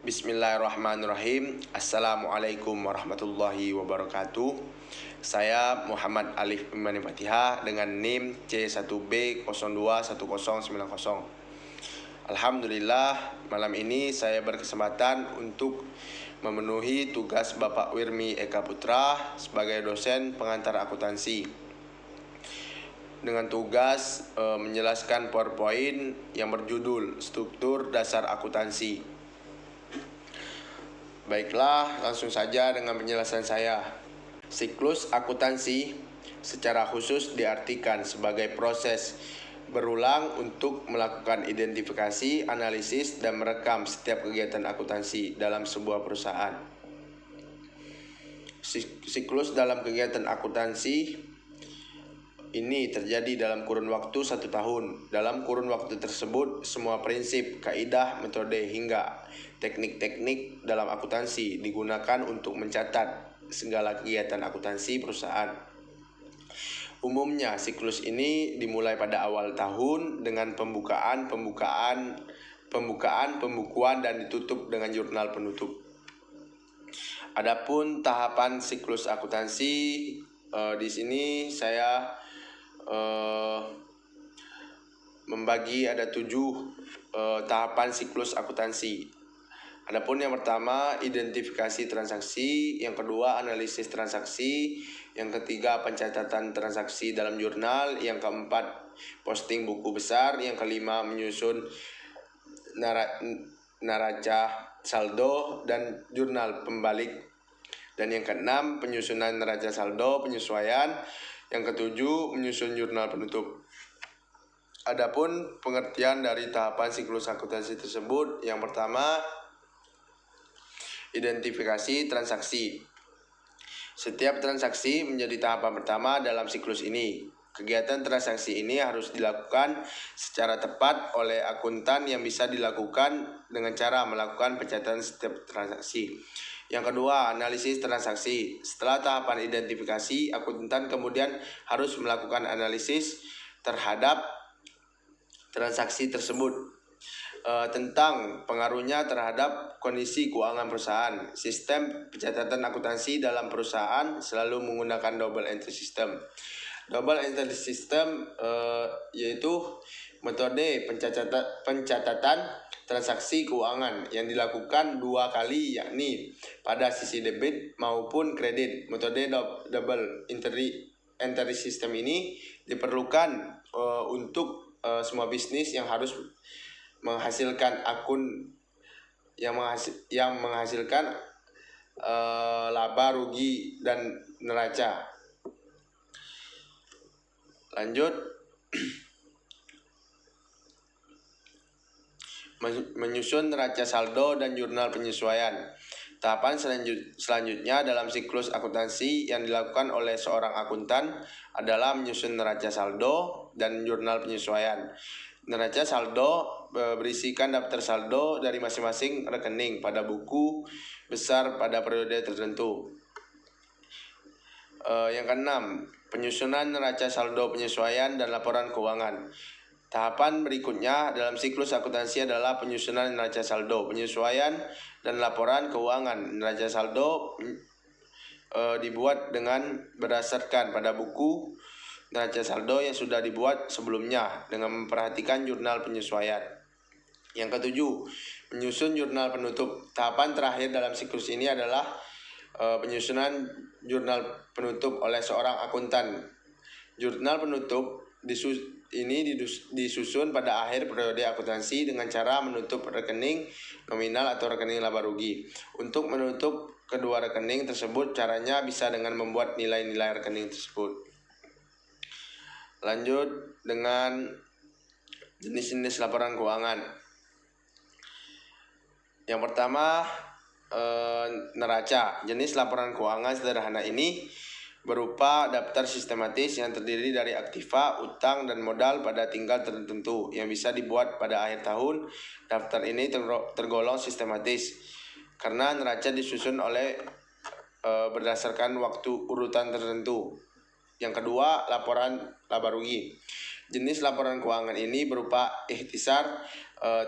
Bismillahirrahmanirrahim. Assalamualaikum warahmatullahi wabarakatuh. Saya Muhammad Alif Imani Fatihah dengan NIM C1B021090. Alhamdulillah, malam ini saya berkesempatan untuk memenuhi tugas Bapak Wirmi Eka Putra sebagai dosen pengantar akuntansi dengan tugas menjelaskan PowerPoint yang berjudul Struktur Dasar Akuntansi. Baiklah, langsung saja dengan penjelasan saya. Siklus akuntansi secara khusus diartikan sebagai proses berulang untuk melakukan identifikasi, analisis, dan merekam setiap kegiatan akuntansi dalam sebuah perusahaan. Siklus dalam kegiatan akuntansi ini terjadi dalam kurun waktu 1 tahun. Dalam kurun waktu tersebut, semua prinsip, kaidah, metode, hingga teknik-teknik dalam akuntansi digunakan untuk mencatat segala kegiatan akuntansi perusahaan. Umumnya, siklus ini dimulai pada awal tahun dengan pembukuan, dan ditutup dengan jurnal penutup. Adapun tahapan siklus akuntansi, di sini saya membagi ada 7 tahapan siklus akuntansi. Adapun yang pertama identifikasi transaksi, yang kedua analisis transaksi, yang ketiga pencatatan transaksi dalam jurnal, yang keempat posting buku besar, yang kelima menyusun neraca saldo dan jurnal pembalik, dan yang keenam penyusunan neraca saldo penyesuaian, yang ketujuh menyusun jurnal penutup. Adapun pengertian dari tahapan siklus akuntansi tersebut, yang pertama identifikasi transaksi. Setiap transaksi menjadi tahapan pertama dalam siklus ini. Kegiatan transaksi ini harus dilakukan secara tepat oleh akuntan yang bisa dilakukan dengan cara melakukan pencatatan setiap transaksi. Yang kedua, analisis transaksi. Setelah tahapan identifikasi, akuntan kemudian harus melakukan analisis terhadap transaksi tersebut tentang pengaruhnya terhadap kondisi keuangan perusahaan. Sistem pencatatan akuntansi dalam perusahaan selalu menggunakan double entry system. Double entry system yaitu metode pencatatan transaksi keuangan yang dilakukan 2 kali, yakni pada sisi debit maupun kredit. Metode double entry system ini diperlukan untuk semua bisnis yang harus menghasilkan akun yang menghasilkan laba, rugi, dan neraca. Lanjut, menyusun neraca saldo dan jurnal penyesuaian. Tahapan selanjutnya dalam siklus akuntansi yang dilakukan oleh seorang akuntan adalah menyusun neraca saldo dan jurnal penyesuaian. Neraca saldo berisikan daftar saldo dari masing-masing rekening pada buku besar pada periode tertentu. Yang keenam, penyusunan neraca saldo penyesuaian dan laporan keuangan. Tahapan berikutnya dalam siklus akuntansi adalah penyusunan neraca saldo, penyesuaian, dan laporan keuangan. Neraca saldo dibuat dengan berdasarkan pada buku neraca saldo yang sudah dibuat sebelumnya dengan memperhatikan jurnal penyesuaian. Yang ketujuh, menyusun jurnal penutup. Tahapan terakhir dalam siklus ini adalah penyusunan jurnal penutup oleh seorang akuntan. Jurnal penutup ini disusun pada akhir periode akuntansi dengan cara menutup rekening nominal atau rekening laba rugi. Untuk menutup kedua rekening tersebut, caranya bisa dengan membuat nilai-nilai rekening tersebut. Lanjut dengan jenis-jenis laporan keuangan. Yang pertama, neraca. Jenis laporan keuangan sederhana ini berupa daftar sistematis yang terdiri dari aktiva, utang, dan modal pada tingkat tertentu yang bisa dibuat pada akhir tahun. Daftar ini tergolong sistematis karena neraca disusun oleh berdasarkan waktu urutan tertentu. Yang kedua, laporan laba rugi. Jenis laporan keuangan ini berupa ikhtisar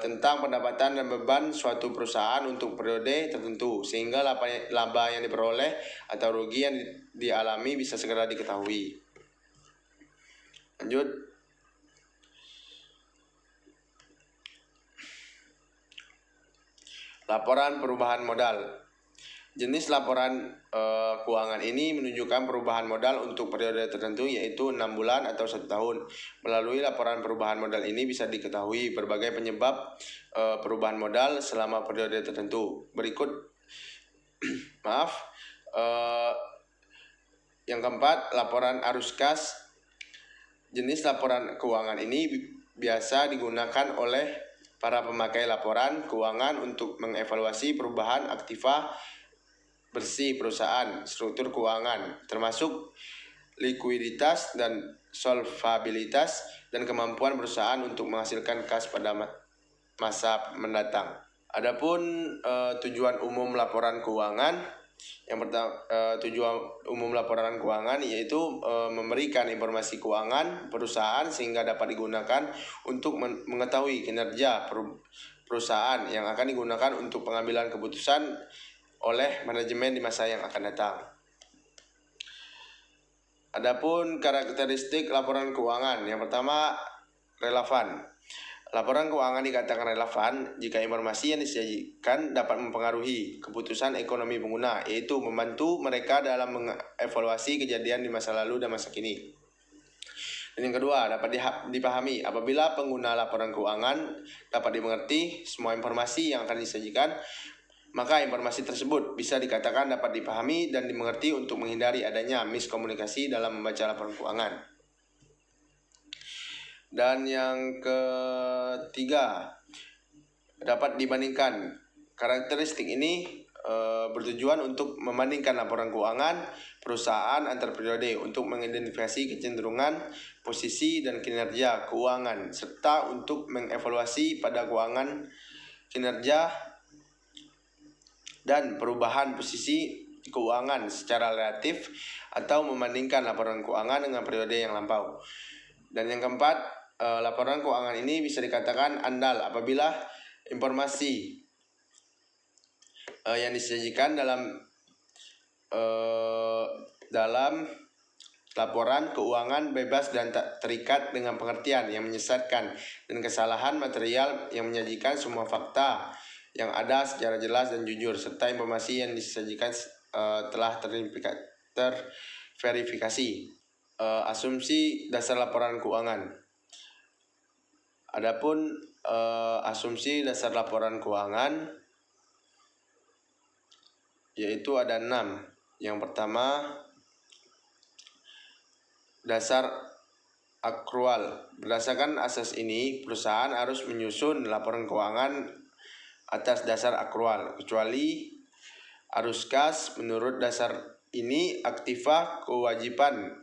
tentang pendapatan dan beban suatu perusahaan untuk periode tertentu, sehingga laba yang diperoleh atau rugi yang dialami bisa segera diketahui. Lanjut. Laporan perubahan modal. Jenis laporan keuangan ini menunjukkan perubahan modal untuk periode tertentu, yaitu 6 bulan atau 1 tahun. Melalui laporan perubahan modal ini bisa diketahui berbagai penyebab perubahan modal selama periode tertentu. Berikut yang keempat, laporan arus kas. Jenis laporan keuangan ini biasa digunakan oleh para pemakai laporan keuangan untuk mengevaluasi perubahan aktiva bersih perusahaan, struktur keuangan, termasuk likuiditas dan solvabilitas dan kemampuan perusahaan untuk menghasilkan kas pada masa mendatang. Adapun tujuan umum laporan keuangan, yang pertama, tujuan umum laporan keuangan yaitu memberikan informasi keuangan perusahaan sehingga dapat digunakan untuk mengetahui kinerja perusahaan yang akan digunakan untuk pengambilan keputusan oleh manajemen di masa yang akan datang. Adapun karakteristik laporan keuangan, yang pertama, relevan. Laporan keuangan dikatakan relevan jika informasi yang disajikan dapat mempengaruhi keputusan ekonomi pengguna, yaitu membantu mereka dalam mengevaluasi kejadian di masa lalu dan masa kini. Dan yang kedua, dapat dipahami. Apabila pengguna laporan keuangan dapat dimengerti semua informasi yang akan disajikan, maka informasi tersebut bisa dikatakan dapat dipahami dan dimengerti untuk menghindari adanya miskomunikasi dalam membaca laporan keuangan. Dan yang ketiga, dapat dibandingkan. Karakteristik ini bertujuan untuk membandingkan laporan keuangan perusahaan antar periode untuk mengidentifikasi kecenderungan, posisi, dan kinerja keuangan, serta untuk mengevaluasi pada keuangan, kinerja, dan perubahan posisi keuangan secara relatif atau membandingkan laporan keuangan dengan periode yang lampau. Dan yang keempat, laporan keuangan ini bisa dikatakan andal apabila informasi yang disajikan dalam laporan keuangan bebas dan tak terikat dengan pengertian yang menyesatkan dan kesalahan material yang menyajikan semua fakta yang ada secara jelas dan jujur, serta informasi yang disajikan telah terverifikasi. Asumsi dasar laporan keuangan. Adapun asumsi dasar laporan keuangan yaitu ada 6. Yang pertama, dasar akrual. Berdasarkan asas ini, perusahaan harus menyusun laporan keuangan atas dasar akrual, kecuali arus kas. Menurut dasar ini, aktiva, kewajiban,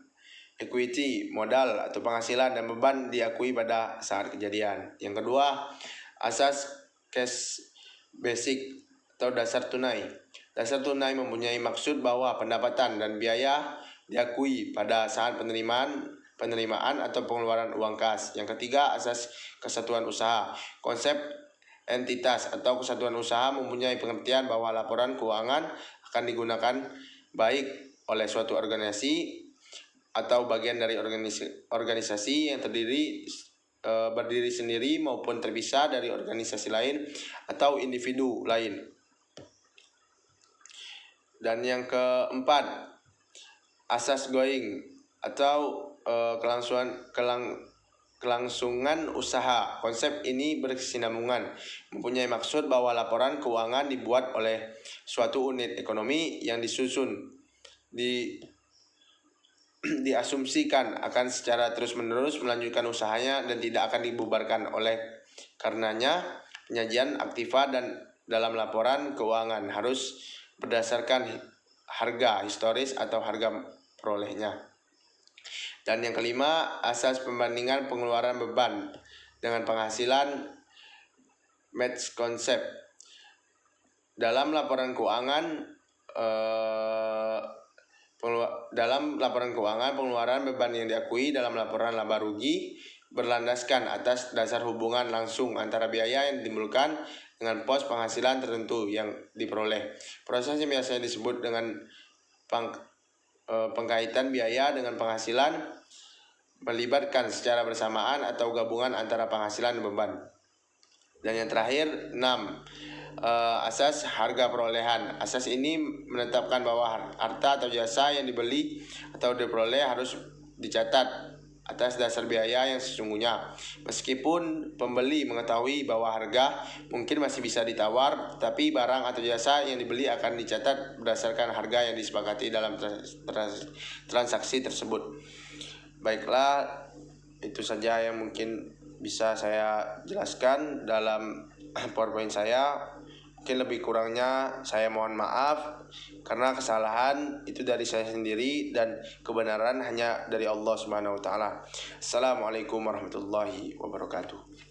equity, modal atau penghasilan, dan beban diakui pada saat kejadian. Yang kedua, asas cash basic atau dasar tunai. Dasar tunai mempunyai maksud bahwa pendapatan dan biaya diakui pada saat penerimaan atau pengeluaran uang kas. Yang ketiga, asas kesatuan usaha. Konsep entitas atau kesatuan usaha mempunyai pengertian bahwa laporan keuangan akan digunakan baik oleh suatu organisasi atau bagian dari organisasi yang berdiri sendiri maupun terpisah dari organisasi lain atau individu lain. Dan yang keempat, asas going atau kelangsungan usaha. Konsep ini berkesinambungan, mempunyai maksud bahwa laporan keuangan dibuat oleh suatu unit ekonomi yang diasumsikan akan secara terus-menerus melanjutkan usahanya dan tidak akan dibubarkan. Oleh karenanya, penyajian aktiva dan dalam laporan keuangan harus berdasarkan harga historis atau harga perolehnya. Dan yang kelima, asas pembandingan pengeluaran beban dengan penghasilan, match concept. Dalam laporan keuangan pengeluaran beban yang diakui dalam laporan laba rugi berlandaskan atas dasar hubungan langsung antara biaya yang ditimbulkan dengan pos penghasilan tertentu yang diperoleh. Proses yang biasanya disebut dengan pengkaitan biaya dengan penghasilan melibatkan secara bersamaan atau gabungan antara penghasilan dan beban. Dan yang terakhir 6. Asas harga perolehan. Asas ini menetapkan bahwa harta atau jasa yang dibeli atau diperoleh harus dicatat atas dasar biaya yang sesungguhnya. Meskipun pembeli mengetahui bahwa harga mungkin masih bisa ditawar, tapi barang atau jasa yang dibeli akan dicatat berdasarkan harga yang disepakati dalam transaksi tersebut. Baiklah, itu saja yang mungkin bisa saya jelaskan dalam PowerPoint saya. Mungkin lebih kurangnya saya mohon maaf, karena kesalahan itu dari saya sendiri dan kebenaran hanya dari Allah Subhanahu wa taala. Assalamualaikum warahmatullahi wabarakatuh.